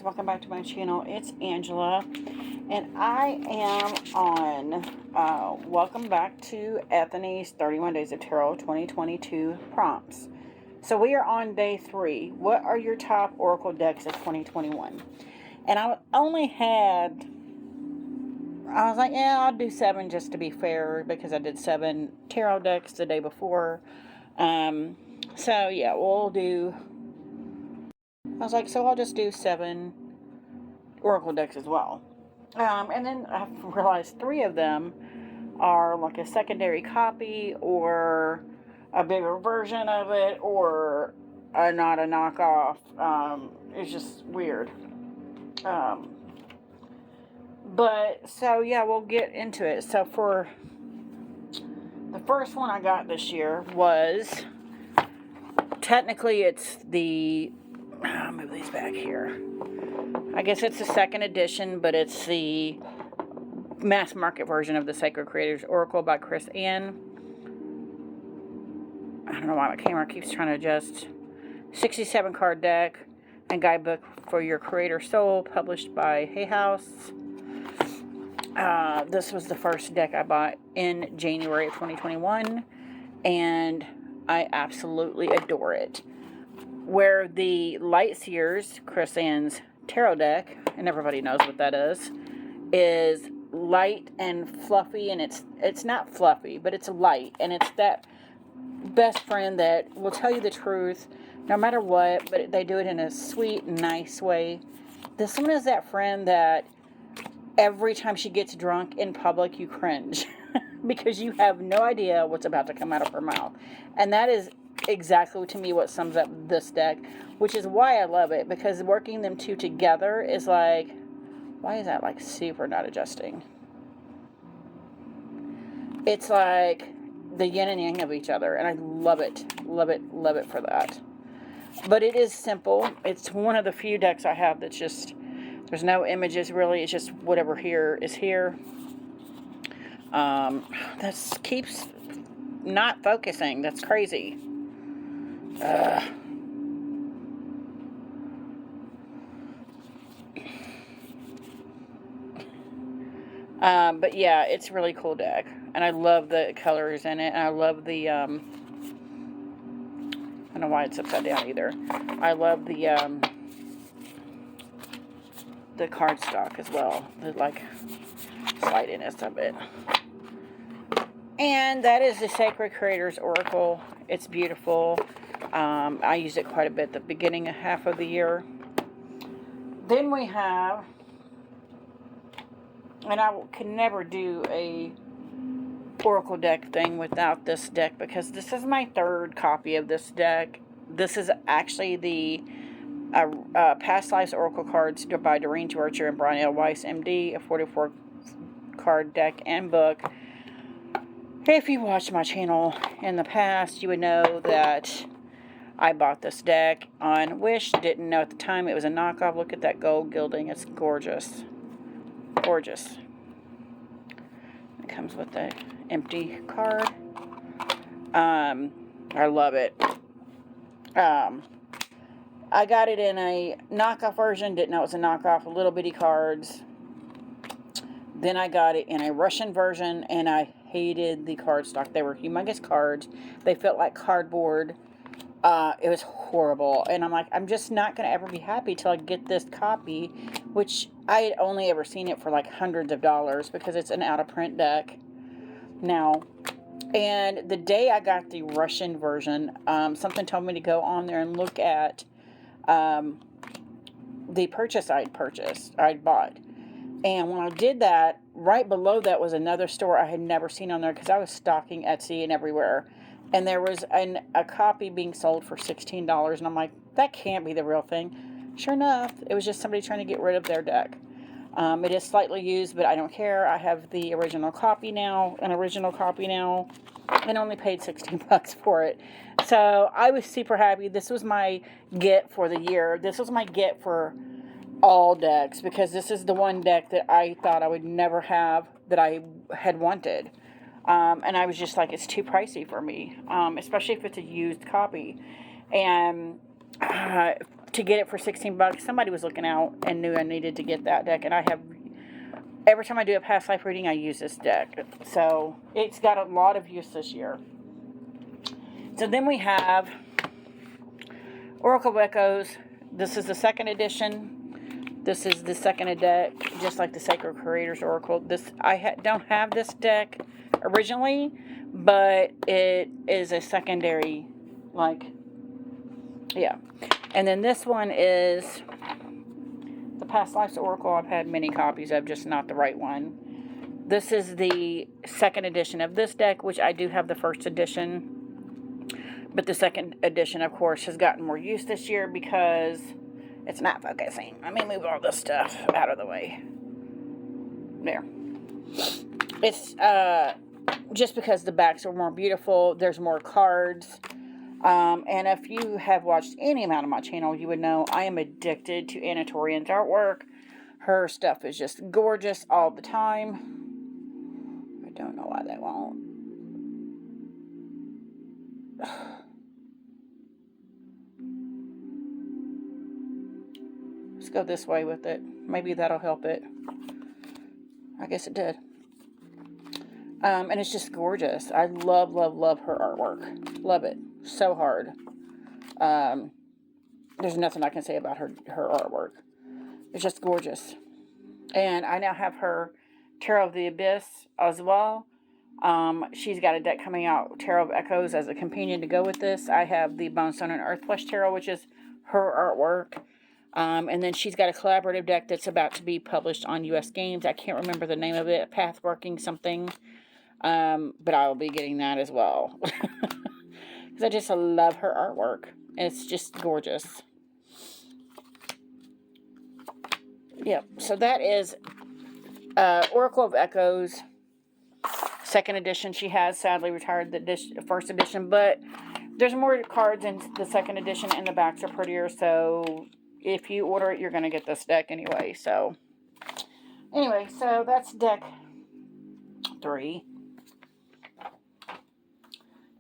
Welcome back to my channel. It's Angela, and I am on welcome back to Ethony's 31 Days of Tarot 2022 prompts. So we are on day 3. What are your top oracle decks of 2021? And I was like, yeah, I'll do 7 just to be fair, because I did 7 tarot decks the day before. So yeah, I was like, so I'll just do 7 oracle decks as well. And then I realized 3 of them are like a secondary copy or a bigger version of it, or not a knockoff. It's just weird. But so yeah, we'll get into it. So for the first one I got this year was, technically it's the, I'll move these back here. I guess it's the second edition, but it's the mass market version of the Sacred Creators Oracle by Chris Ann. I don't know why my camera keeps trying to adjust. 67 card deck and guidebook for your creator soul, published by Hay House. This was the first deck I bought in January of 2021, and I absolutely adore it. Where the Light Seers, Chris Ann's tarot deck, and everybody knows what that is light and fluffy, and it's not fluffy, but it's light, and it's that best friend that will tell you the truth no matter what, but they do it in a sweet, nice way. This one is that friend that every time she gets drunk in public, you cringe because you have no idea what's about to come out of her mouth. And that is exactly, to me, what sums up this deck, which is why I love it, because working them two together is like, why is that like super not adjusting? It's like the yin and yang of each other, and I love it for that. But it is simple. It's one of the few decks I have that's just, there's no images really, it's just whatever here is here. This keeps not focusing. That's crazy. But yeah, it's a really cool deck, and I love the colors in it, and I love the, I don't know why it's upside down either. I love the cardstock as well, the like slidiness of it. And that is the Sacred Creators Oracle. It's beautiful. I used it quite a bit at the beginning of half of the year. Then we have, and I can never do a oracle deck thing without this deck, because this is my 3rd copy of this deck. This is actually the Past Lives Oracle cards by Doreen Georgia and Brian L. Weiss, MD, a 44 card deck and book. If you watched my channel in the past, you would know that I bought this deck on Wish. Didn't know at the time it was a knockoff. Look at that gold gilding. It's gorgeous. Gorgeous. It comes with the empty card. I love it. I got it in a knockoff version. Didn't know it was a knockoff. Little bitty cards. Then I got it in a Russian version, and I hated the cardstock. They were humongous cards. They felt like cardboard. It was horrible. And I'm like, I'm just not going to ever be happy till I get this copy, which I had only ever seen it for like hundreds of dollars, because it's an out-of-print deck now. And the day I got the Russian version, something told me to go on there and look at the purchase I'd bought. And when I did that, right below that was another store I had never seen on there, because I was stalking Etsy and everywhere. And there was a copy being sold for $16. And I'm like, that can't be the real thing. Sure enough, it was just somebody trying to get rid of their deck. It is slightly used, but I don't care. I have the original copy now, and only paid 16 bucks for it. So I was super happy. This was my get for the year. This was my get for all decks, because this is the one deck that I thought I would never have, that I had wanted. And I was just like, it's too pricey for me, especially if it's a used copy. And to get it for 16 bucks. Somebody was looking out and knew I needed to get that deck, and I have, every time I do a past life reading, I use this deck. So it's got a lot of use this year. So then we have Oracle of Echoes. This is the second edition. This is the second deck, just like the Sacred Creators Oracle. This I don't have this deck originally, but it is a secondary, like, yeah. And then this one is the Past Lives Oracle. I've had many copies of, just not the right one. This is the second edition of this deck, which I do have the first edition. But the second edition, of course, has gotten more use this year because it's not focusing. Let me move all this stuff out of the way. There. It's just because the backs are more beautiful. There's more cards. And if you have watched any amount of my channel, you would know I am addicted to Anna Torian's artwork. Her stuff is just gorgeous all the time. I don't know why they won't. Let's go this way with it. Maybe that'll help it. I guess it did. And it's just gorgeous. I love, love, love her artwork. Love it. So hard. There's nothing I can say about her artwork. It's just gorgeous. And I now have her Tarot of the Abyss as well. She's got a deck coming out, Tarot of Echoes, as a companion to go with this. I have the Bonestone and Earthflesh Tarot, which is her artwork. And then she's got a collaborative deck that's about to be published on US Games. I can't remember the name of it. Pathworking something. But I will be getting that as well. Because I just love her artwork. And it's just gorgeous. Yep. So that is Oracle of Echoes. Second edition. She has sadly retired the first edition. But there's more cards in the second edition. And the backs are prettier. So if you order it, you're going to get this deck anyway. So anyway, so that's deck 3.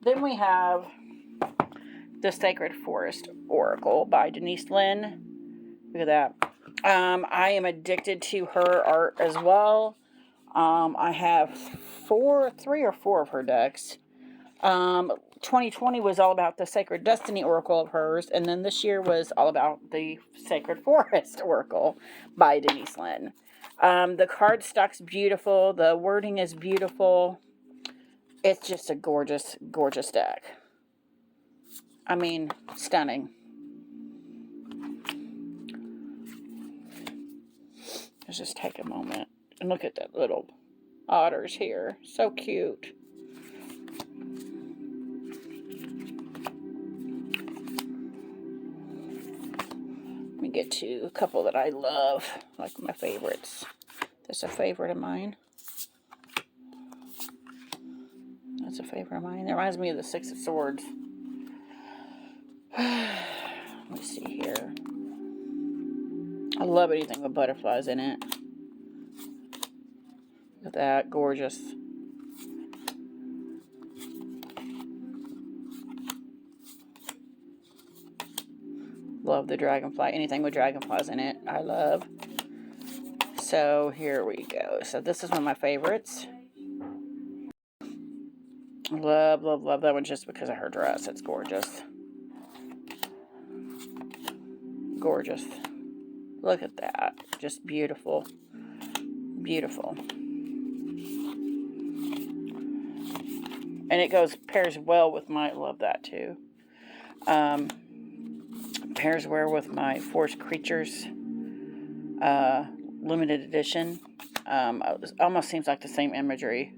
Then we have the Sacred Forest Oracle by Denise Lynn. Look at that. I am addicted to her art as well. I have 3 or 4 of her decks. 2020 was all about the Sacred Destiny Oracle of hers, and then this year was all about the Sacred Forest Oracle by Denise Lynn. The card stock's beautiful. The wording is beautiful. It's just a gorgeous, gorgeous deck. I mean, stunning. Let's just take a moment and look at that little otters here. So cute. Let me get to a couple that I love, like my favorites. That's a favorite of mine. That's a favorite of mine. That reminds me of the Six of Swords. Let me see here. I love anything with butterflies in it. Look at that. Gorgeous. Love the dragonfly. Anything with dragonflies in it, I love. So here we go. So this is one of my favorites. Love, love, love that one just because of her dress. It's gorgeous. Gorgeous. Look at that. Just beautiful. Beautiful. And it pairs well with my, love that too. Pairs well with my Forest Creatures limited edition. It almost seems like the same imagery,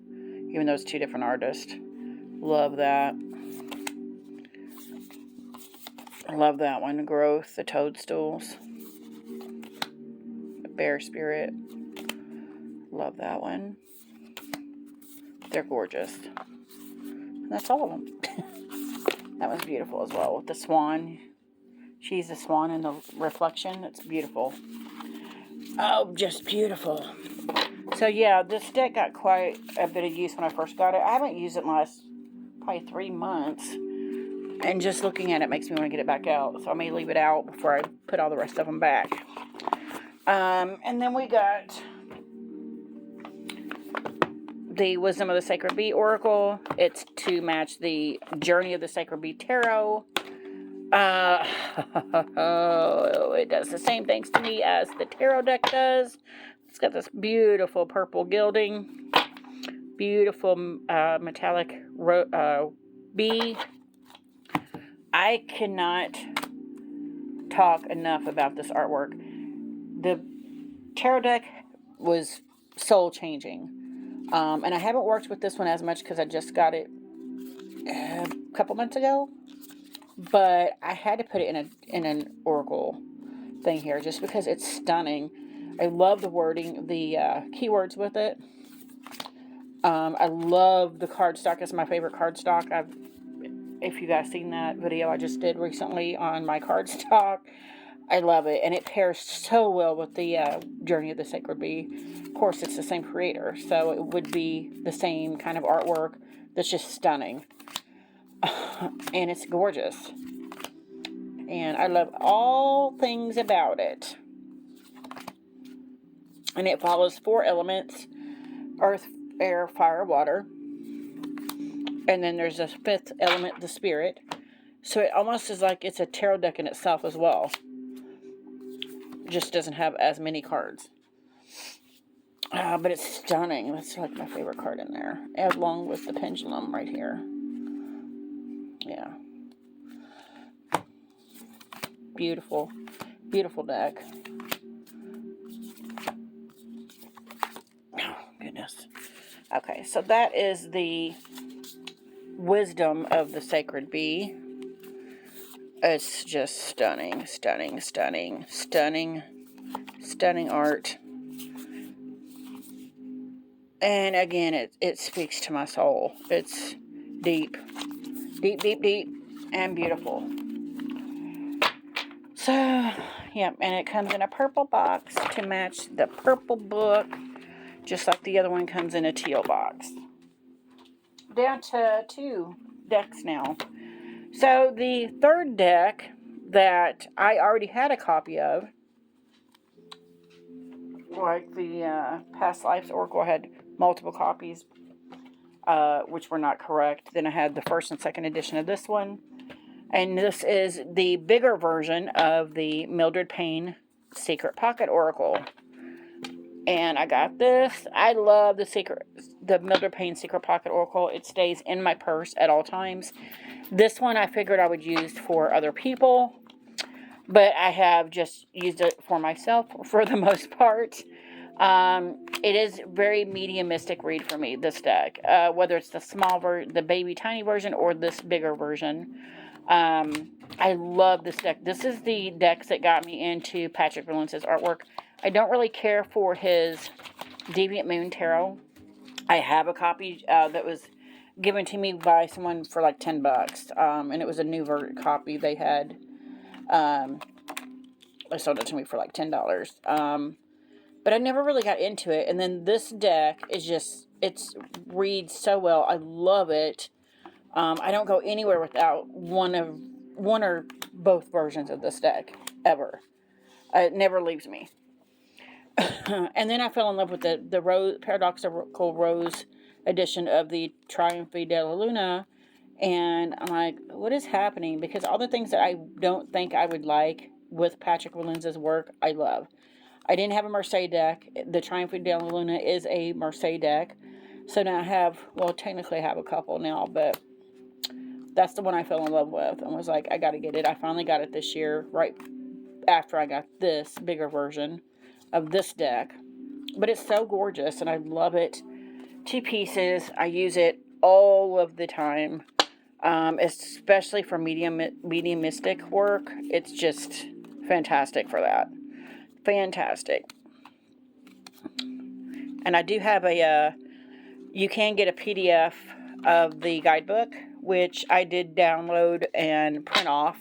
even though it's 2 different artists. Love that. Love that one. Growth, the toadstools. The bear spirit. Love that one. They're gorgeous. And that's all of them. That was beautiful as well with the swan. She's the swan in the reflection. It's beautiful. Oh, just beautiful. So yeah, this deck got quite a bit of use when I first got it. I haven't used it in the last probably 3 months. And just looking at it makes me want to get it back out. So I may leave it out before I put all the rest of them back. And then we got the Wisdom of the Sacred Bee Oracle. It's to match the Journey of the Sacred Bee Tarot. It does the same things to me as the tarot deck does. It's got this beautiful purple gilding. Beautiful metallic bee. I cannot talk enough about this artwork. The tarot deck was soul changing. And I haven't worked with this one as much because I just got it a couple months ago. But I had to put it in an oracle thing here just because it's stunning. I love the wording, the keywords with it. I love the cardstock. It's my favorite cardstock. If you guys seen that video I just did recently on my cardstock, I love it. And it pairs so well with the Journey of the Sacred Bee. Of course, it's the same creator, so it would be the same kind of artwork that's just stunning. And it's gorgeous. And I love all things about it. And it follows 4 elements: earth, air, fire, water. And then there's a 5th element, the spirit. So it almost is like it's a tarot deck in itself as well. Just doesn't have as many cards. But it's stunning. That's like my favorite card in there. Along with the pendulum right here. Yeah. Beautiful. Beautiful deck. Oh, goodness. Okay, so that is the Wisdom of the Sacred Bee. It's just stunning, stunning, stunning, stunning, stunning art. And again, it speaks to my soul. It's deep, deep, deep, deep, and beautiful. So, yeah, and it comes in a purple box to match the purple book, just like the other one comes in a teal box. Down to 2 decks now. So the third deck that I already had a copy of, like the Past Lives Oracle, I had multiple copies, which were not correct. Then I had the first and second edition of this one. And this is the bigger version of the Mildred Payne Secret Pocket Oracle. And I got this. I love the Mildred Payne Secret Pocket Oracle. It stays in my purse at all times. This one I figured I would use for other people, but I have just used it for myself for the most part. It is very mediumistic read for me, this deck. Whether it's the small the baby tiny version or this bigger version. I love this deck. This is the decks that got me into Patrick Valence's artwork. I don't really care for his Deviant Moon Tarot. I have a copy that was given to me by someone for like $10. And it was a new copy they had. They sold it to me for like $10. But I never really got into it. And then this deck is just, it reads so well. I love it. I don't go anywhere without one or both versions of this deck, ever. It never leaves me. And then I fell in love with the Paradoxical Rose edition of the Triumph della Luna. And I'm like, what is happening? Because all the things that I don't think I would like with Patrick Valence's work, I love. I didn't have a Marseille deck. The Triumph della Luna is a Marseille deck. So now I have, well, technically I have a couple now, but that's the one I fell in love with and was like, I got to get it. I finally got it this year, right after I got this bigger version of this deck. But it's so gorgeous, and I love it to pieces. I use it all of the time, especially for mediumistic work. It's just fantastic for that. Fantastic. And I do have you can get a PDF of the guidebook, which I did download and print off.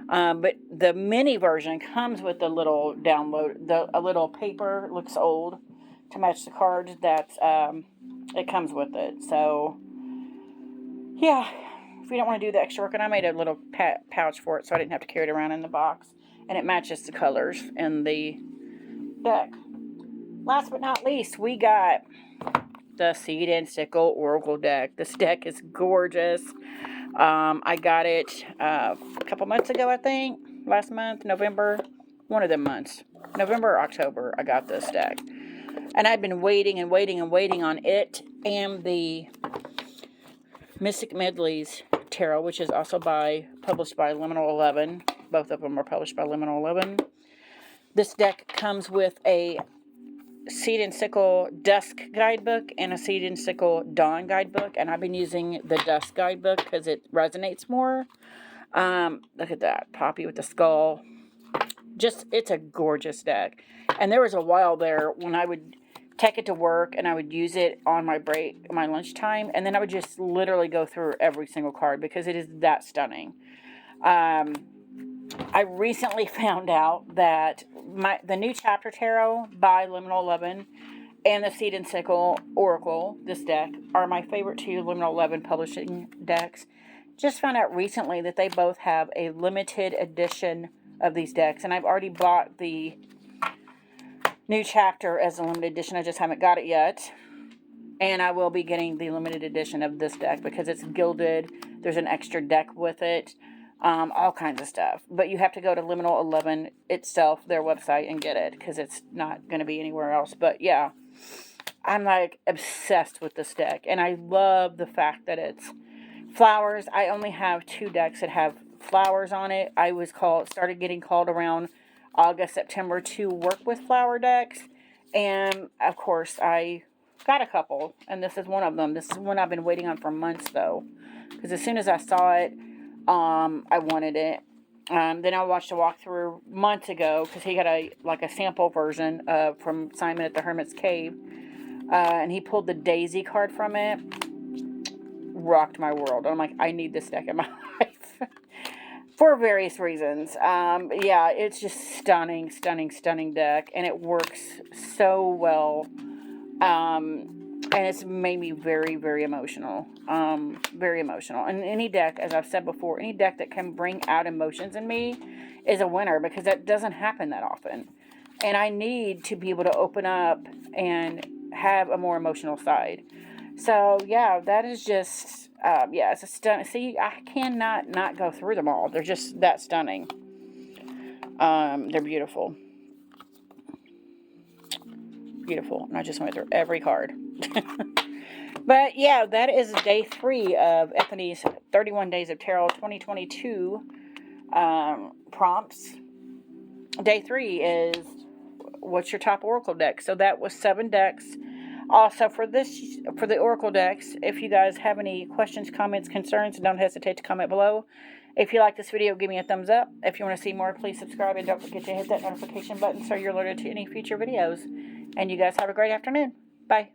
But the mini version comes with a little a little paper, looks old, to match the cards that it comes with it. So, yeah, if you don't want to do the extra work, and I made a little pouch for it so I didn't have to carry it around in the box. And it matches the colors in the deck. Last but not least, we got the Seed and Sickle Oracle deck. This deck is gorgeous. I got it a couple months ago, I think. Last month, November. One of them months. November or October, I got this deck. And I've been waiting and waiting and waiting on it and the Mystic Medleys Tarot, which is also published by Liminal 11. Both of them are published by Liminal 11. This deck comes with a Seed and Sickle Dusk guidebook and a Seed and Sickle Dawn guidebook, and I've been using the Dusk guidebook because it resonates more. Look at that, Poppy with the skull. Just, it's a gorgeous deck. And there was a while there when I would take it to work and I would use it on my break, my lunchtime, and then I would just literally go through every single card because it is that stunning. I recently found out that the new Chapter Tarot by Liminal 11 and the Seed and Sickle Oracle, this deck, are my favorite two Liminal 11 publishing decks. Just found out recently that they both have a limited edition of these decks, and I've already bought the new Chapter as a limited edition. I just haven't got it yet. And I will be getting the limited edition of this deck because it's gilded. There's an extra deck with it. All kinds of stuff. But you have to go to Liminal 11 itself, their website, and get it because it's not going to be anywhere else. But yeah, I'm like obsessed with this deck. And I love the fact that it's flowers. I only have 2 decks that have flowers on it. I started getting called around August, September to work with flower decks. And of course, I got a couple. And this is one of them. This is one I've been waiting on for months though. Because as soon as I saw it, I wanted it. Then I watched a walkthrough months ago because he got a sample version from Simon at the Hermit's Cave, and he pulled the Daisy card from it. Rocked my world. I'm like, I need this deck in my life for various reasons. Yeah, it's just stunning, stunning, stunning deck, and it works so well. And it's made me very, very emotional. Very emotional. And any deck, as I've said before, any deck that can bring out emotions in me is a winner because that doesn't happen that often. And I need to be able to open up and have a more emotional side. So, yeah, that is just, yeah, it's a stunning. See, I cannot not go through them all. They're just that stunning. They're beautiful. Beautiful. And I just went through every card. But yeah, that is day 3 of Ethony's 31 Days of Tarot 2022 prompts. Day 3 is what's your top Oracle deck? So that was 7 decks. Also for the Oracle decks, if you guys have any questions, comments, concerns, don't hesitate to comment below. If you like this video, give me a thumbs up. If you want to see more, please subscribe and don't forget to hit that notification button so you're alerted to any future videos. And you guys have a great afternoon. Bye.